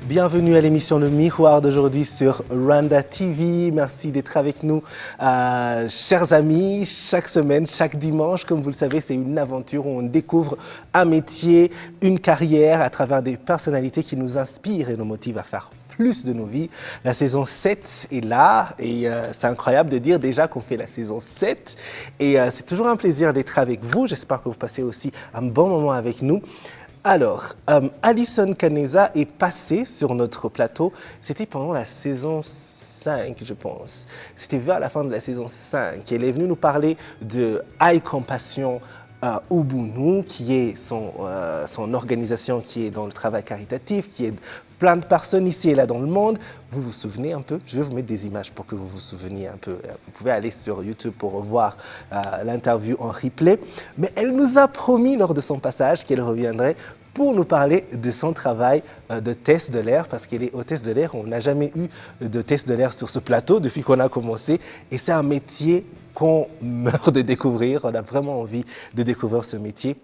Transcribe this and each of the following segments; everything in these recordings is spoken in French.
Bienvenue à l'émission Le Miroir d'aujourd'hui sur Rwanda TV. Merci d'être avec nous, chers amis. Chaque semaine, chaque dimanche, comme vous le savez, c'est une aventure où on découvre un métier, une carrière à travers des personnalités qui nous inspirent et nous motivent à faire plus de nos vies. La saison 7 est là et c'est incroyable de dire déjà qu'on fait la saison 7 et c'est toujours un plaisir d'être avec vous. J'espère que vous passez aussi un bon moment avec nous. Alors, Alison Kaneza est passée sur notre plateau. C'était pendant la saison 5, je pense. C'était vers la fin de la saison 5. Elle est venue nous parler de High Compassion Ubuntu, qui est son organisation qui est dans le travail caritatif, qui aide plein de personnes ici et là dans le monde. Vous vous souvenez un peu? Je vais vous mettre des images pour que vous vous souveniez un peu. Vous pouvez aller sur YouTube pour revoir l'interview en replay. Mais elle nous a promis lors de son passage qu'elle reviendrait pour nous parler de son travail de test de l'air, parce qu'elle est hôtesse de l'air. On n'a jamais eu de test de l'air sur ce plateau depuis qu'on a commencé. Et c'est un métier qu'on meurt de découvrir. On a vraiment envie de découvrir ce métier.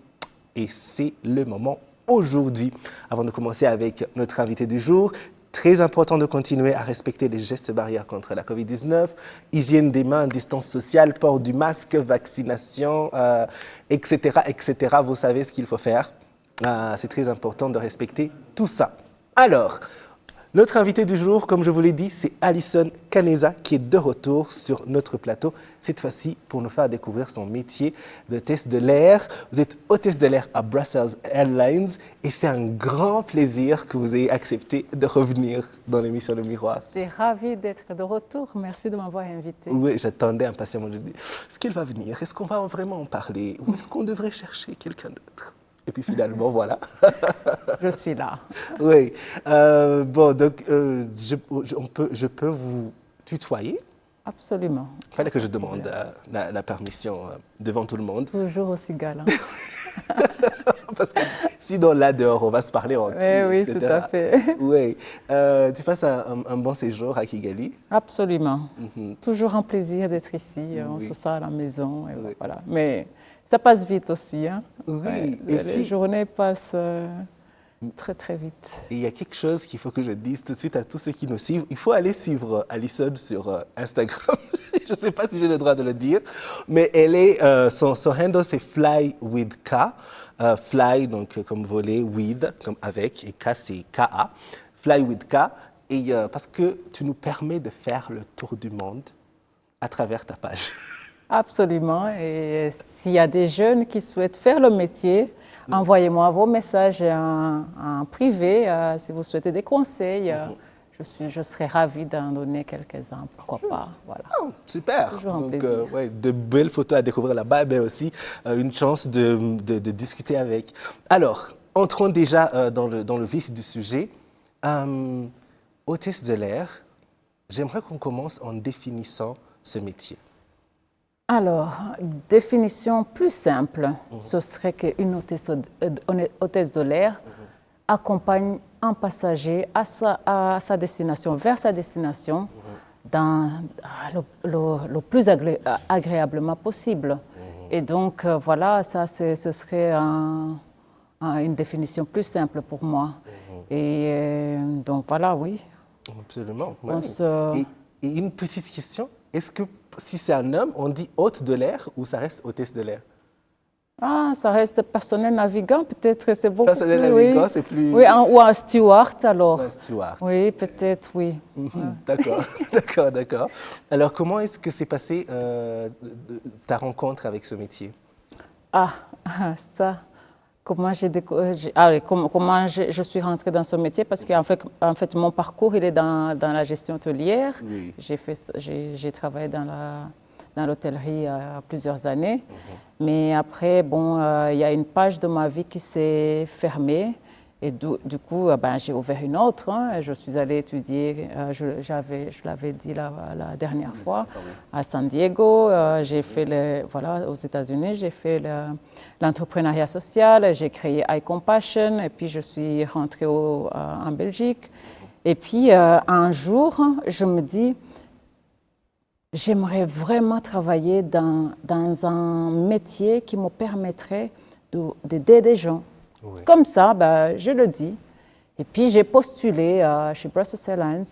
Et c'est le moment aujourd'hui. Avant de commencer avec notre invité du jour, très important de continuer à respecter les gestes barrières contre la COVID-19, hygiène des mains, distance sociale, port du masque, vaccination, etc., etc. Vous savez ce qu'il faut faire. C'est très important de respecter tout ça. Alors, notre invité du jour, comme je vous l'ai dit, c'est Alison Kaneza qui est de retour sur notre plateau, cette fois-ci pour nous faire découvrir son métier de test de l'air. Vous êtes hôtesse de l'air à Brussels Airlines et c'est un grand plaisir que vous ayez accepté de revenir dans l'émission Le Miroir. Je suis ravie d'être de retour. Merci de m'avoir invitée. Oui, j'attendais impatiemment. Je dis, est-ce qu'elle va venir? Est-ce qu'on va vraiment en parler? Ou est-ce qu'on devrait chercher quelqu'un d'autre? Et puis finalement, voilà. Je suis là. Oui. Bon, donc, je peux vous tutoyer? Absolument. Il fallait que je demande la permission devant tout le monde. Toujours aussi galant. Parce que sinon, là dehors, on va se parler en dessus, Oui, etc. tout à fait. Oui. Tu passes un bon séjour à Kigali? Absolument. Toujours un plaisir d'être ici. On se sent à la maison. Et Oui. voilà. Mais ça passe vite aussi. Hein? Oui. Les journées passent très, très vite. Et il y a quelque chose qu'il faut que je dise tout de suite à tous ceux qui nous suivent. Il faut aller suivre Alison sur Instagram. Je ne sais pas si j'ai le droit de le dire, mais elle est, son handle, c'est Fly with K. Fly, donc comme voler, with, comme avec, et K, c'est K-A. Fly with K. Et parce que tu nous permets de faire le tour du monde à travers ta page. Absolument. Et s'il y a des jeunes qui souhaitent faire le métier, envoyez-moi vos messages en privé. Si vous souhaitez des conseils, je serai ravie d'en donner quelques-uns. Pourquoi pas. Voilà. Oh, super. Toujours un Donc, plaisir. ouais, de belles photos à découvrir là-bas, mais aussi une chance de discuter avec. Alors, entrons déjà dans le vif du sujet. Hôtesse de l'air, j'aimerais qu'on commence en définissant ce métier. Alors, définition plus simple, ce serait qu'une hôtesse de l'air accompagne un passager à sa destination, vers sa destination, le plus agréablement possible. Et donc, voilà, ça, ce serait une définition plus simple pour moi. Et donc, voilà, oui. Absolument. Et une petite question, est-ce que si c'est un homme, on dit hôte de l'air ou ça reste hôtesse de l'air? Ah, ça reste personnel navigant, peut-être, c'est beaucoup personnel plus... navigant, oui. c'est plus... Oui, ou un steward, alors. Un steward. Oui, peut-être, oui. D'accord, d'accord. Alors, comment est-ce que s'est passée ta rencontre avec ce métier? Ah, ça... Comment je suis rentrée dans ce métier? Parce qu'en fait, mon parcours, il est dans la gestion hôtelière. Oui. J'ai travaillé dans l'hôtellerie plusieurs années. Mais après, bon, il y a une page de ma vie qui s'est fermée. Et du coup, j'ai ouvert une autre. Hein. Je suis allée étudier, je l'avais dit la dernière fois, à San Diego. J'ai fait, aux États-Unis, j'ai fait l'entrepreneuriat social. J'ai créé iCompassion. Et puis, je suis rentrée en Belgique. Et puis, un jour, je me dis, j'aimerais vraiment travailler dans un métier qui me permettrait d'aider des gens. Oui. Comme ça, je le dis. Et puis j'ai postulé chez Brussels Airlines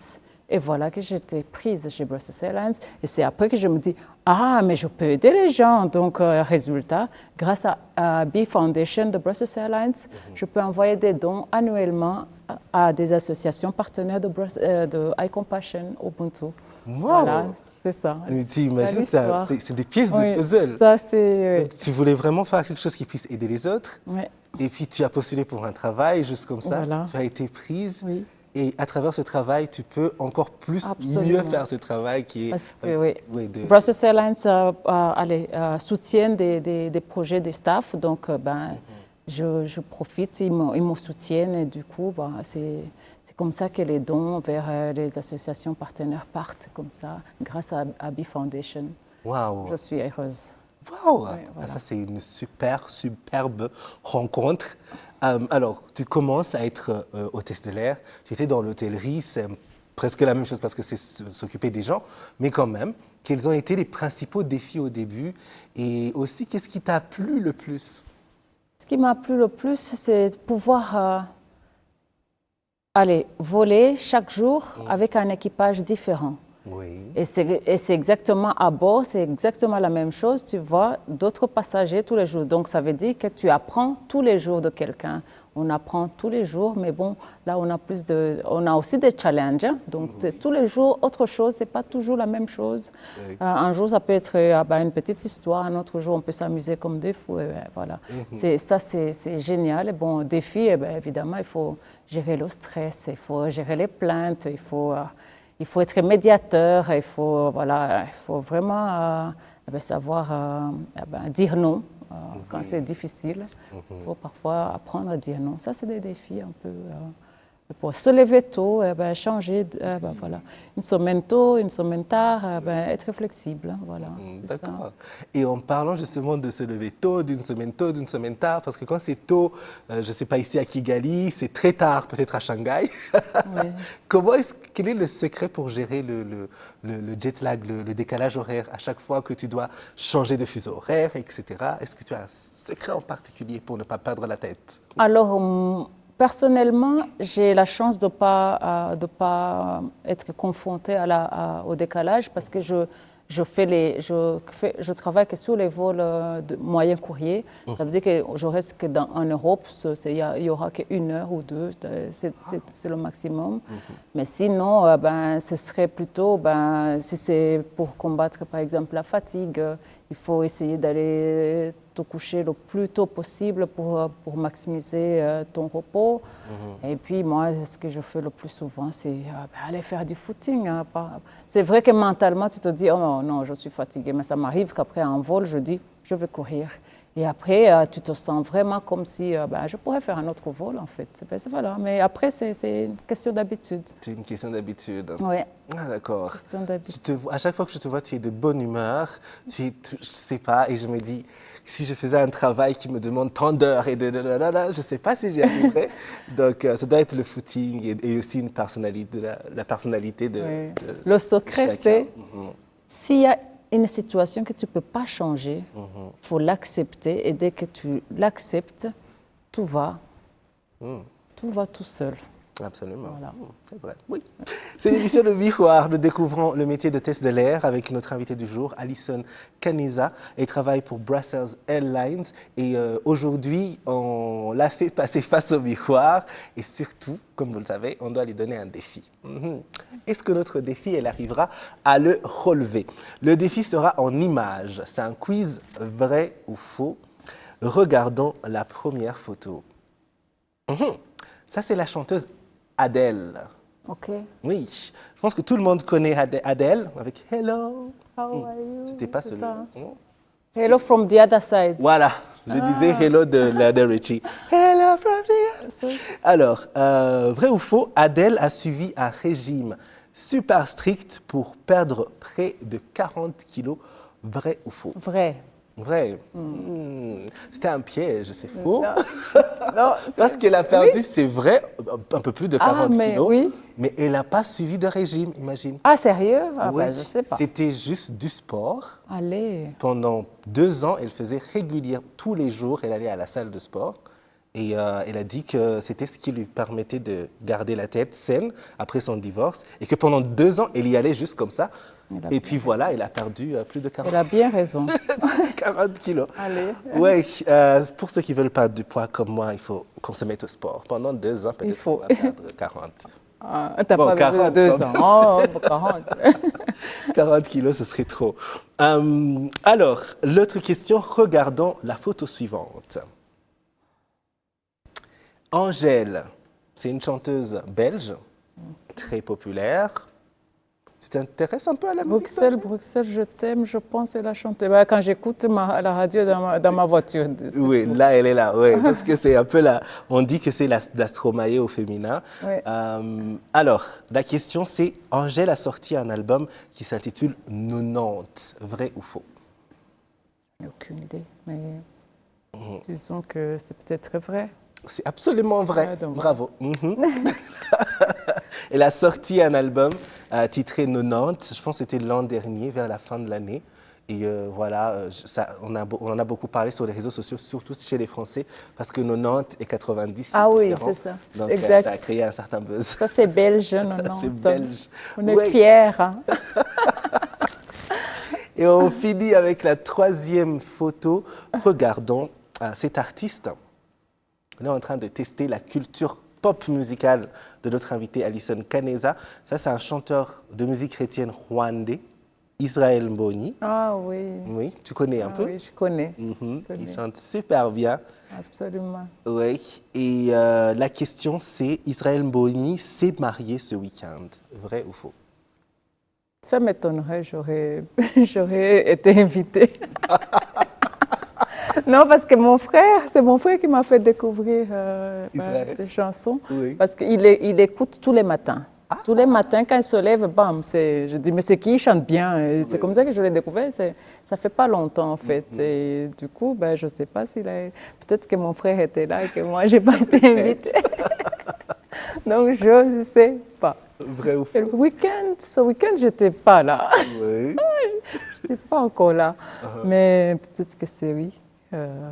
et voilà que j'étais prise chez Brussels Airlines. Et c'est après que je me dis, ah, mais je peux aider les gens. Donc, résultat, grâce à B Foundation de Brussels Airlines, je peux envoyer des dons annuellement à des associations partenaires de iCompassion, Ubuntu. Wow. Voilà, c'est ça. Mais tu imagines, c'est des pièces de puzzle. Ça, c'est... Donc, tu voulais vraiment faire quelque chose qui puisse aider les autres. Oui. Et puis, tu as postulé pour un travail, juste comme ça. Voilà. Tu as été prise. Oui. Et à travers ce travail, tu peux encore plus mieux faire ce travail qui est... Parce que, Brussels Airlines soutiennent des projets des staffs, donc je profite, ils me soutiennent et du coup, c'est comme ça que les dons vers les associations partenaires partent, comme ça, grâce à B Foundation. Wow. Je suis heureuse. Wow. Oui, voilà. Ça, c'est une superbe rencontre. Alors, tu commences à être hôtesse de l'air. Tu étais dans l'hôtellerie, c'est presque la même chose parce que c'est s'occuper des gens, mais quand même, quels ont été les principaux défis au début et aussi, qu'est-ce qui t'a plu le plus? Ce qui m'a plu le plus, c'est de pouvoir aller voler chaque jour avec un équipage différent. Oui. Et c'est exactement à bord, c'est exactement la même chose. Tu vois d'autres passagers tous les jours. Donc, ça veut dire que tu apprends tous les jours de quelqu'un. On apprend tous les jours, mais bon, là, on a aussi des challenges. Donc, tous les jours, autre chose, c'est pas toujours la même chose. Oui. Un jour, ça peut être une petite histoire. Un autre jour, on peut s'amuser comme des fous. Et voilà. C'est génial. Et bon, défi, évidemment, il faut gérer le stress, il faut gérer les plaintes, il faut être médiateur, il faut vraiment savoir dire non quand c'est difficile. Il faut parfois apprendre à dire non. Ça, c'est des défis un peu. Pour se lever tôt, changer, voilà. Une semaine tôt, une semaine tard, être flexible. Voilà, d'accord. Et en parlant justement de se lever tôt, d'une semaine tard, parce que quand c'est tôt, je ne sais pas, ici à Kigali, c'est très tard, peut-être à Shanghai. Oui. Quel est le secret pour gérer le jet lag, le décalage horaire, à chaque fois que tu dois changer de fuseau horaire, etc. Est-ce que tu as un secret en particulier pour ne pas perdre la tête? Alors, personnellement, j'ai la chance de pas être confrontée au décalage parce que je travaille que sur les vols de moyen courrier. Ça veut dire que je reste que en Europe, il y aura qu'une heure ou deux, c'est le maximum. Mais sinon, ce serait plutôt, si c'est pour combattre par exemple la fatigue, il faut essayer d'aller te coucher le plus tôt possible pour maximiser ton repos. Et puis moi, ce que je fais le plus souvent, c'est aller faire du footing. C'est vrai que mentalement, tu te dis, oh non, je suis fatiguée. Mais ça m'arrive qu'après un vol, je dis, je vais courir. Et après, tu te sens vraiment comme si je pourrais faire un autre vol, en fait. Voilà. Mais après, c'est une question d'habitude. C'est une question d'habitude. Oui. Ah, d'accord. Question d'habitude. À chaque fois que je te vois, tu es de bonne humeur. Je ne sais pas, et je me dis, si je faisais un travail qui me demande tant d'heures et je ne sais pas si j'y arriverais. Donc, ça doit être le footing et aussi une personnalité, la personnalité de le secret, c'est s'il y a une situation que tu ne peux pas changer, il faut l'accepter. Et dès que tu l'acceptes, tout va tout seul. Absolument, voilà. C'est vrai. Oui. C'est l'émission de Miroir. Nous découvrons le métier de test de l'air avec notre invitée du jour, Alison Kaniza. Elle travaille pour Brussels Airlines et aujourd'hui, on l'a fait passer face au miroir et surtout, comme vous le savez, on doit lui donner un défi. Est-ce que notre défi, elle arrivera à le relever? Le défi sera en images. C'est un quiz vrai ou faux. Regardons la première photo. Ça, c'est la chanteuse Adele. OK. Oui, je pense que tout le monde connaît Adele avec Hello. How are you? C'était pas celui-là. Hello from the other side. Voilà, je disais Hello de Lionel Richie. Hello from the other side. Alors, vrai ou faux, Adele a suivi un régime super strict pour perdre près de 40 kilos. Vrai ou faux? Vrai. Vrai. C'était un piège, c'est faux. Non, parce qu'elle a perdu, c'est vrai, un peu plus de 40 kilos, oui. mais elle n'a pas suivi de régime, imagine. Ah, sérieux? Oui, je ne sais pas. c'était juste du sport. Allez. Pendant 2 ans, elle faisait régulièrement, tous les jours, elle allait à la salle de sport. Et elle a dit que c'était ce qui lui permettait de garder la tête saine après son divorce et que pendant 2 ans, elle y allait juste comme ça. Et puis voilà, elle a perdu plus de 40, Elle a bien raison. 40 kilos. Allez. Oui, pour ceux qui veulent perdre du poids comme moi, il faut qu'on se mette au sport. Pendant 2 ans, peut-être qu'on va perdre 40. Ah, t'as Bon, pas 40 2 quand ans. Oh, 40. 40 kilos, ce serait trop. Alors, l'autre question, regardons la photo suivante. Angèle, c'est une chanteuse belge, très populaire. Tu t'intéresses un peu à la musique? Bruxelles, je t'aime, je pense, elle a chanté. Bah, quand j'écoute la radio dans ma voiture. Oui, tout. là, elle est là, oui, parce que c'est un peu la... On dit que c'est la Stromae au féminin. Oui. Alors, la question, c'est Angèle a sorti un album qui s'intitule 90, vrai ou faux? Aucune idée, mais disons que c'est peut-être vrai. C'est absolument vrai. Ouais, donc. Bravo. Elle a sorti un album titré 90, je pense que c'était l'an dernier, vers la fin de l'année. Et voilà, on en a beaucoup parlé sur les réseaux sociaux, surtout chez les Français, parce que 90 et 90, c'est Ah oui, différent. c'est ça. Donc Exact. ça a créé un certain buzz. Ça, c'est belge, non, non. C'est belge. On est Ouais. fiers. Hein. Et on finit avec la 3e photo. Regardons cet artiste. On est en train de tester la culture pop musicale de notre invité Alison Kaneza. Ça, c'est un chanteur de musique chrétienne rwandais, Israël Mboni. Ah oui. Oui, tu connais un peu? Oui, je connais. Mhm. Je connais. Il chante super bien. Absolument. Oui. Et la question, c'est Israël Mboni s'est marié ce week-end. Vrai ou faux? Ça m'étonnerait, j'aurais été invitée. Non, parce que c'est mon frère qui m'a fait découvrir ces chansons. Oui. Parce qu'il écoute tous les matins. Tous les matins, quand il se lève, bam, je dis, mais c'est qui chante bien? Et c'est comme ça que je l'ai découvert. Ça fait pas longtemps, en fait. Et du coup, je ne sais pas s'il a... Peut-être que mon frère était là et que moi, je n'ai pas été invitée. Donc, je ne sais pas. Vrai ou faux? Et ce week-end, je n'étais pas là. Oui. Je n'étais pas encore là. Mais peut-être que c'est oui.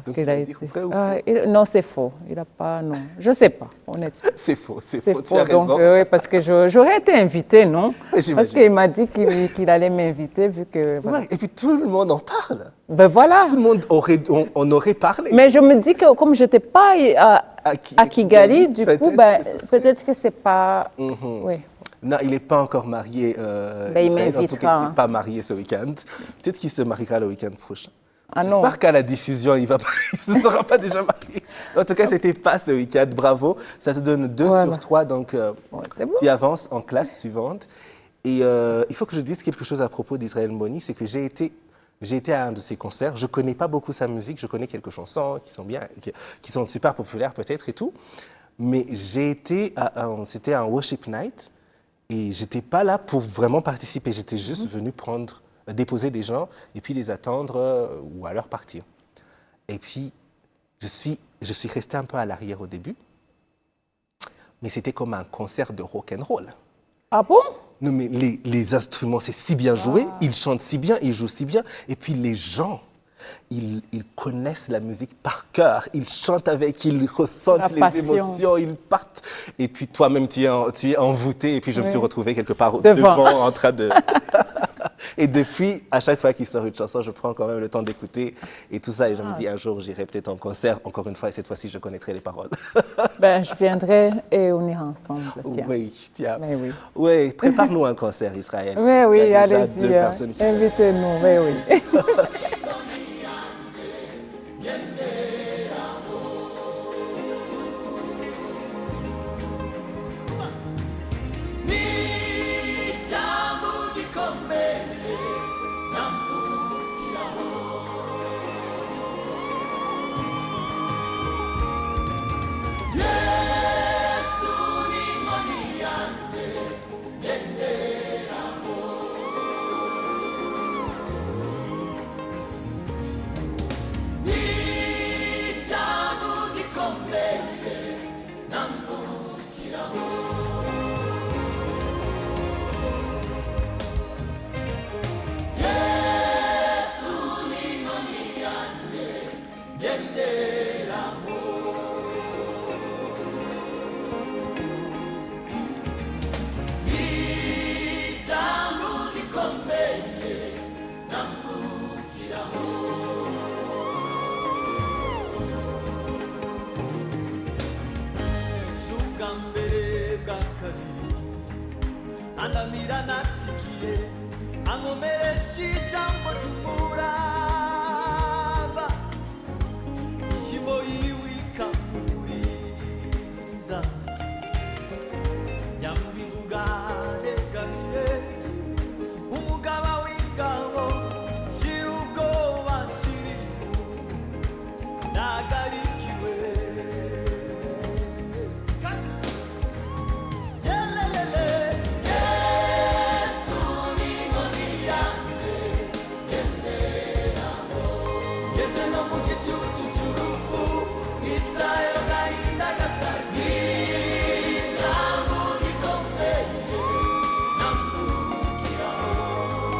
Donc, qu'il tu a vas dire été. vrai ou faux? Non, c'est faux. Il n'a pas, non. Je ne sais pas, honnêtement. C'est faux, c'est C'est faux. Tu faux. as Donc, raison. oui, parce que j'aurais été invitée, non? Oui, j'imagine. Parce qu'il m'a dit qu'il allait m'inviter, vu que. Voilà. Ouais, et puis tout le monde en parle. Ben voilà. Tout le monde on aurait parlé. Mais je me dis que comme je n'étais pas à Kigali, du coup, peut-être que c'est pas. Oui. Non, il n'est pas encore marié. Il Israël. En tout m'invitera, cas, il hein. n'est pas marié ce week-end. Peut-être qu'il se mariera le week-end prochain. Ah non. J'espère qu'à la diffusion, il ne se sera pas déjà marié. En tout cas, ce n'était pas ce week-end. Bravo. Ça te donne 2 sur 3. Donc, Ouais, c'est bon. tu avances en classe suivante. Et il faut que je dise quelque chose à propos d'Israël Mboni. C'est que j'ai été à un de ses concerts. Je ne connais pas beaucoup sa musique. Je connais quelques chansons qui sont bien, qui sont super populaires peut-être et tout. Mais c'était un worship night. Et je n'étais pas là pour vraiment participer. J'étais juste venu déposer des gens et puis les attendre ou alors partir. Et puis, je suis resté un peu à l'arrière au début. Mais c'était comme un concert de rock and roll. Ah bon? Non, mais les instruments, c'est si bien joué. Ils chantent si bien, ils jouent si bien. Et puis les gens, ils connaissent la musique par cœur. Ils chantent avec, ils ressentent les émotions, ils partent. Et puis toi-même, tu es envoûté. Et puis je me suis retrouvé quelque part devant en train de... Et depuis, à chaque fois qu'il sort une chanson, je prends quand même le temps d'écouter et tout ça. Et je me dis, un jour, j'irai peut-être en concert, encore une fois, et cette fois-ci, je connaîtrai les paroles. Je viendrai et on ira ensemble. Tiens. Oui, tiens. Mais oui. Oui, prépare-nous un concert, Israël. Oui, allez-y. allez-y. Invitez-nous, oui. anzamira natsikiye ankomeresha ijambo ry'umurava ishimo yiwe ikampumuriza nyambivuga negamiye umugaba w'ingabo shira ubwoba shirimu nagarikiwe yelelele Yesu ni inkoni yanjye ngenderamo ngeze no mu gicucu cy'urupfu isaha y'agahinda gasazi ijambo rikomeye nambukiraho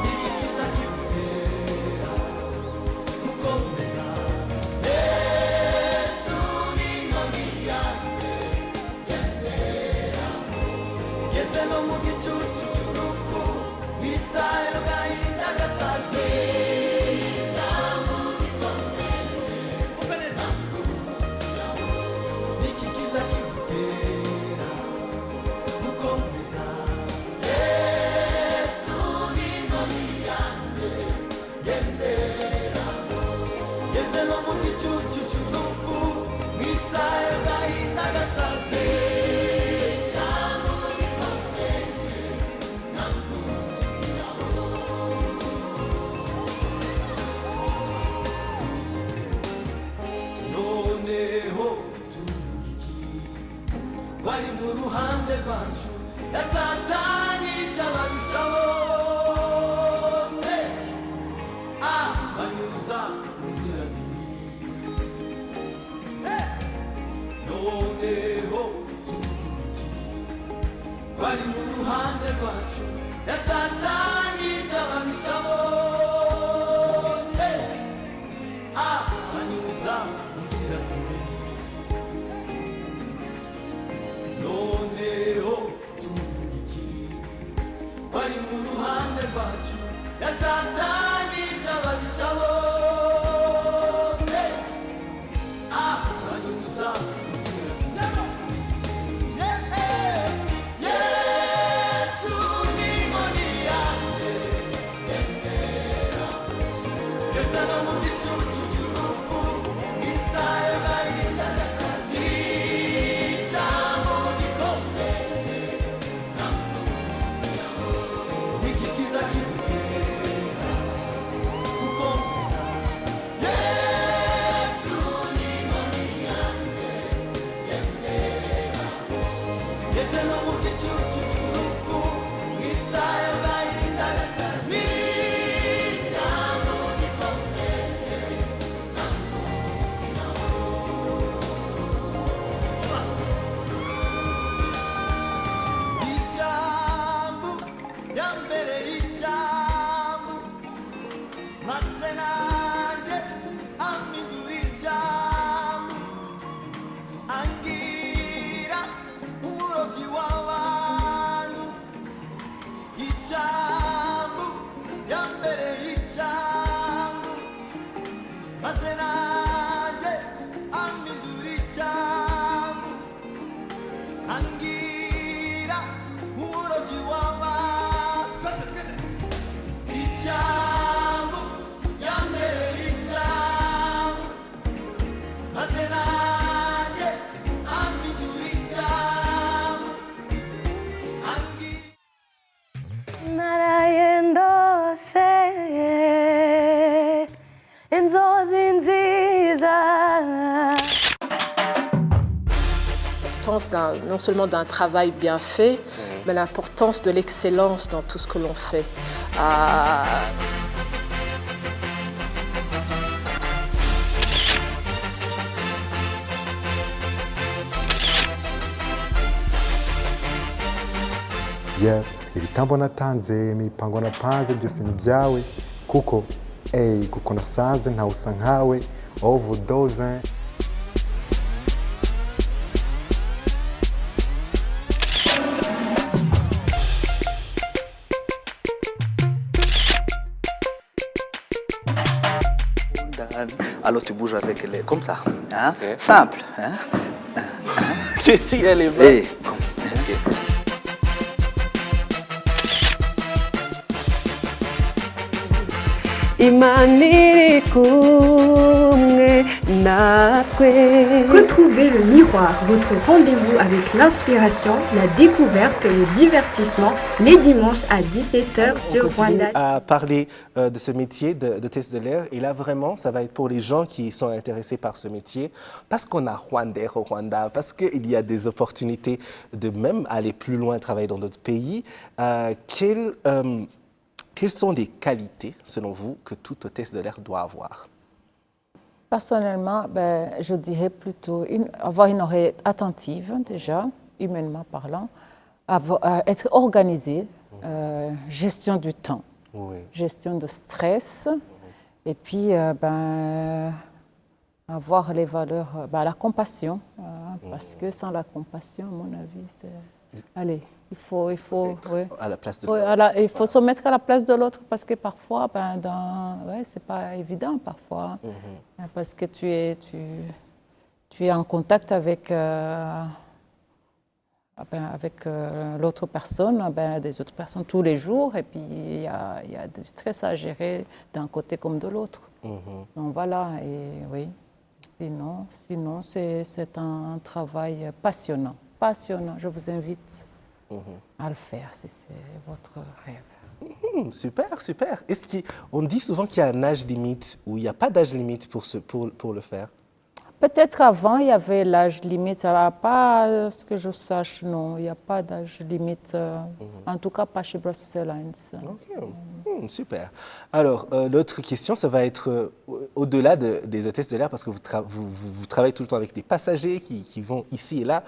n'igikiza kigutera gukomeza Yesu ni inkoni yanjye ngenderamo ngeze no mu gicucu cy'urupfu isaha y'agahinda gasazi ijambo rikomeye nambukiraho n'igikiza kigutera gukomeza Yesu ni inkoni yanjye ngenderamo ngeze no mu gicucu cy'urupfu isaha y'agahinda gasaze ijambo rikomeye nambukiraho noneho tuvuga iki wari mu ruhande rwacu yatatanyije ababisha bose banyuza mu nzira zibiri noneho tuvuga iki wari mu ruhande rwacu yatatanyije ababisha bose banyuza mu nzira zibiri noneho tuvuga iki wari mu ruhande rwacu yatatanyije ababisha bose banyuza mu nzira zibiri Yesu ni inkoni yanjye ngenderamo ngeze no mu gicucu cy'urupfu isaha y'agahinda gasazi ijambo rikomeye nambukiraho n'igikiza kigutera gukomeza Yesu ni inkoni yanjye ngenderamo ngeze no mu gicucu cy'urupfu isaha y'agahinda gasazi ijambo rikomeye ijambo yambere ijambo maze nanjye ampindura ijambo angira umurobyi w'abantu ijambo yambere ijambo maze nanjye ampindura ijambo angira umurobyi w'abantu ijambo yambere ijambo maze nanjye ampindura ijambo angira naraye ndose inzozi nziza L'importance non seulement d'un travail bien fait, mais l'importance de l'excellence dans tout ce que l'on fait. ibitambo natanze imipango napanze byose ni byawe kuko kuko nasanze ntawusa nkawe overdose Alors tu bouges avec les comme ça, hein? Okay. Simple, hein? Si elle est bonne. Comme, hein? Okay. Imana iri kumwe natwe. Retrouvez le miroir, votre rendez-vous avec l'inspiration, la découverte, le divertissement, les dimanches à 17h sur On continue Rwanda. à parler de ce métier d'hôtesse de l'air. Et là, vraiment, ça va être pour les gens qui sont intéressés par ce métier, parce qu'on a Rwanda au Rwanda, parce qu'il y a des opportunités de même aller plus loin, travailler dans d'autres pays. Quelles sont les qualités, selon vous, que toute hôtesse de l'air doit avoir? Personnellement, je dirais plutôt avoir une oreille attentive, déjà, humainement parlant, être organisé, gestion du temps, gestion de stress, et puis avoir les valeurs, la compassion, parce que sans la compassion, à mon avis, c'est... Allez, il faut à la place de il faut se mettre à la place de l'autre parce que parfois, c'est pas évident parfois, parce que tu es en contact avec l'autre personne, des autres personnes tous les jours, et puis il y a du stress à gérer d'un côté comme de l'autre. Donc voilà, et oui, sinon c'est un travail passionnant. Je vous invite à le faire si c'est votre rêve. Super. On dit souvent qu'il y a un âge limite ou il n'y a pas d'âge limite pour le faire? Peut-être avant, il y avait l'âge limite. Pas ce que je sache, non. Il n'y a pas d'âge limite. En tout cas, pas chez Brussels Airlines. Ok. Super. Alors, l'autre question, ça va être au-delà des hôtesses de l'air, parce que vous travaillez tout le temps avec des passagers qui vont ici et là,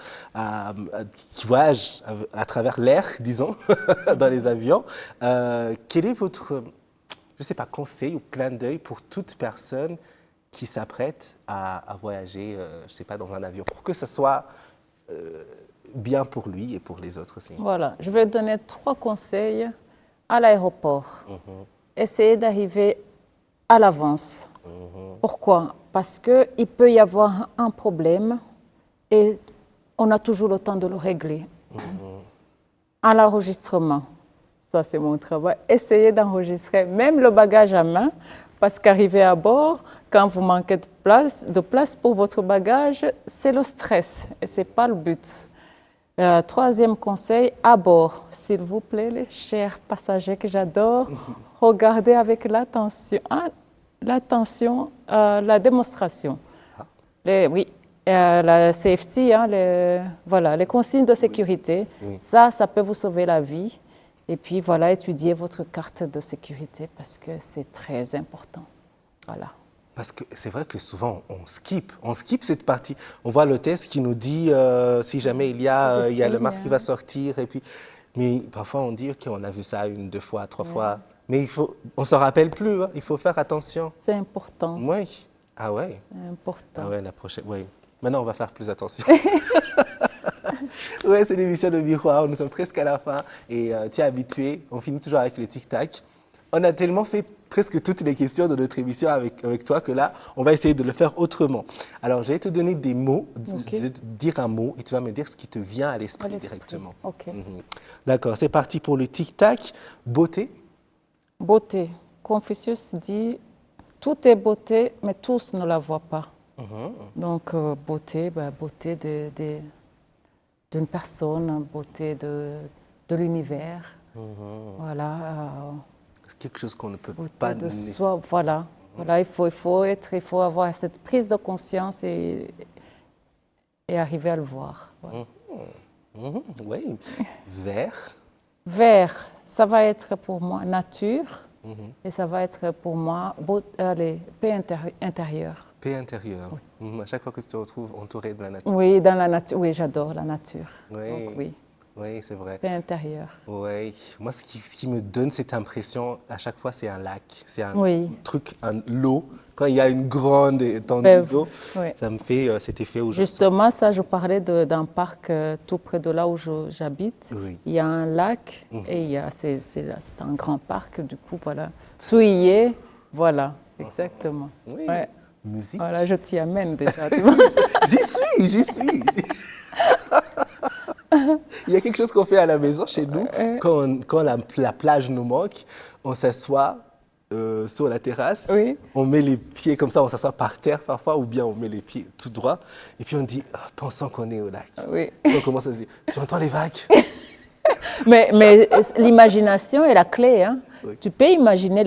qui voyagent à travers l'air, disons, dans les avions. Quel est votre, je ne sais pas, conseil ou clin d'œil pour toute personne qui s'apprête à voyager, je ne sais pas, dans un avion, pour que ce soit bien pour lui et pour les autres aussi? Voilà, je vais donner 3 conseils à l'aéroport. Essayez d'arriver à l'avance. Pourquoi? Parce qu'il peut y avoir un problème et on a toujours le temps de le régler. À l'enregistrement, ça c'est mon travail, essayez d'enregistrer même le bagage à main, parce qu'arriver à bord, quand vous manquez de place pour votre bagage, c'est le stress et ce n'est pas le but. 3e conseil, à bord, s'il vous plaît, les chers passagers que j'adore, regardez avec l'attention la démonstration. La safety, les consignes de sécurité, ça peut vous sauver la vie. Et puis voilà, étudiez votre carte de sécurité parce que c'est très important. Voilà. Parce que c'est vrai que souvent, on skip cette partie. On voit l'hôtesse qui nous dit si jamais il y a le masque qui va sortir. Et puis, mais parfois, on dit, OK, on a vu ça 1, 2 fois, 3 fois. Mais on ne s'en rappelle plus. Hein. Il faut faire attention. C'est important. Oui. Ah ouais. C'est important. Ah ouais, la prochaine. Oui. Maintenant, on va faire plus attention. Ouais, c'est l'émission de Miroir. Nous sommes presque à la fin. Et tu es habitué. On finit toujours avec le tic-tac. On a tellement fait presque toutes les questions de notre émission avec toi que là, on va essayer de le faire autrement. Alors, je vais te donner des mots, je vais te dire un mot et tu vas me dire ce qui te vient à l'esprit directement. OK. D'accord, c'est parti pour le tic-tac. Beauté. Beauté. Confucius dit, tout est beauté, mais tous ne la voient pas. Donc, beauté, beauté d'une personne, beauté de l'univers. Voilà. Quelque chose qu'on ne peut pas de soi, voilà. Il faut avoir cette prise de conscience et arriver à le voir. Oui. Vert. Vert, ça va être pour moi nature et ça va être pour moi paix intérieure. Paix intérieure. À chaque fois que tu te retrouves entouré de la nature. Oui, dans la nature. Oui, j'adore la nature. Oui. Donc, oui. Oui, c'est vrai. Paix intérieure. Oui. Moi, ce qui me donne cette impression, à chaque fois, c'est un lac. C'est un truc, l'eau. Quand il y a une grande étendue d'eau, ça me fait cet effet où justement, ça, je parlais d'un parc tout près de là où j'habite. Oui. Il y a un lac et c'est un grand parc. Du coup, voilà. Tout y est. Voilà, exactement. Oui. Ouais. Musique. Voilà, je t'y amène déjà. J'y suis. Il y a quelque chose qu'on fait à la maison chez nous, quand la plage nous manque, on s'assoit sur la terrasse. Oui. On met les pieds comme ça, on s'assoit par terre parfois, ou bien on met les pieds tout droit. Et puis on dit, ah, pensons qu'on est au lac. Oui. Et on commence à se dire, tu entends les vagues? Mais l'imagination est la clé. Hein. Oui. Tu peux imaginer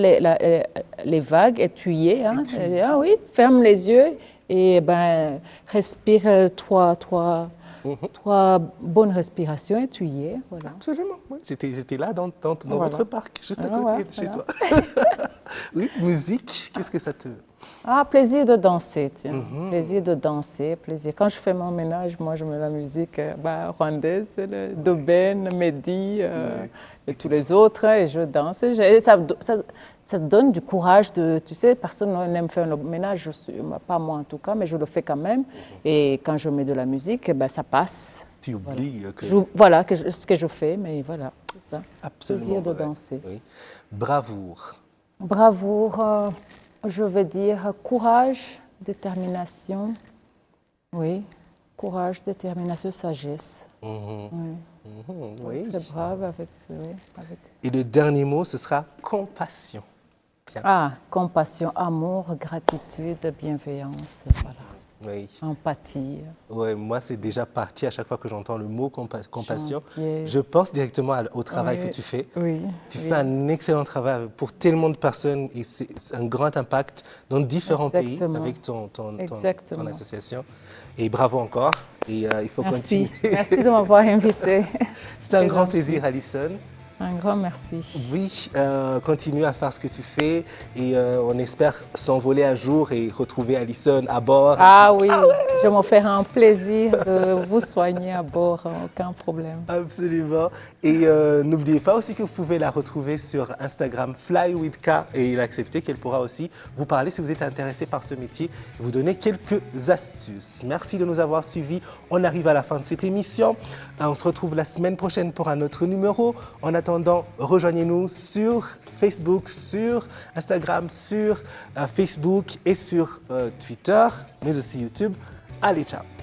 les vagues et tu y es. Hein. Et, ah oui, ferme les yeux et ben, respire trois bonnes respirations et tu y es. Voilà. Absolument. Oui. J'étais là dans Voilà. votre parc, juste à Ah, côté ouais, de chez voilà. toi. Oui, musique, qu'est-ce que ça te... Ah, plaisir de danser, tiens. Plaisir de danser, plaisir. Quand je fais mon ménage, moi, je mets la musique rwandaise, d'Aubaine, Mehdi et tous les autres, et je danse. Et ça donne du courage de... Tu sais, personne n'aime faire le ménage, pas moi en tout cas, mais je le fais quand même. Et quand je mets de la musique, ben, ça passe. Tu oublies que... Voilà ce que je fais, mais voilà, c'est ça. Absolument. Plaisir de vrai. danser. Oui. Bravoure. Bravoure, je veux dire courage, détermination. Oui, courage, détermination, sagesse. Oui. Très brave avec ça. Oui, Et le dernier mot, ce sera compassion. Ah, compassion, amour, gratitude, bienveillance, voilà. Oui. Empathie. Ouais, moi, c'est déjà parti à chaque fois que j'entends le mot compassion. Gentillesse. Je pense directement au travail Oui, que tu fais. Oui. Tu oui. fais un excellent travail pour tellement de personnes et c'est un grand impact dans différents Exactement. pays avec ton Exactement. association. Et bravo encore. Et il faut Merci. continuer. Merci de m'avoir invité. C'est un C'est grand gentil. plaisir, Alison. Un grand merci. Oui, continue à faire ce que tu fais et on espère s'envoler un jour et retrouver Alison à bord. Ah oui, je me ferai un plaisir de vous soigner à bord, aucun problème. Absolument. Et n'oubliez pas aussi que vous pouvez la retrouver sur Instagram FlyWithK et il a accepté qu'elle pourra aussi vous parler si vous êtes intéressé par ce métier et vous donner quelques astuces. Merci de nous avoir suivis. On arrive à la fin de cette émission. On se retrouve la semaine prochaine pour un autre numéro. En attendant, rejoignez-nous sur Facebook, sur Instagram, sur Facebook et sur Twitter, mais aussi YouTube. Allez, ciao!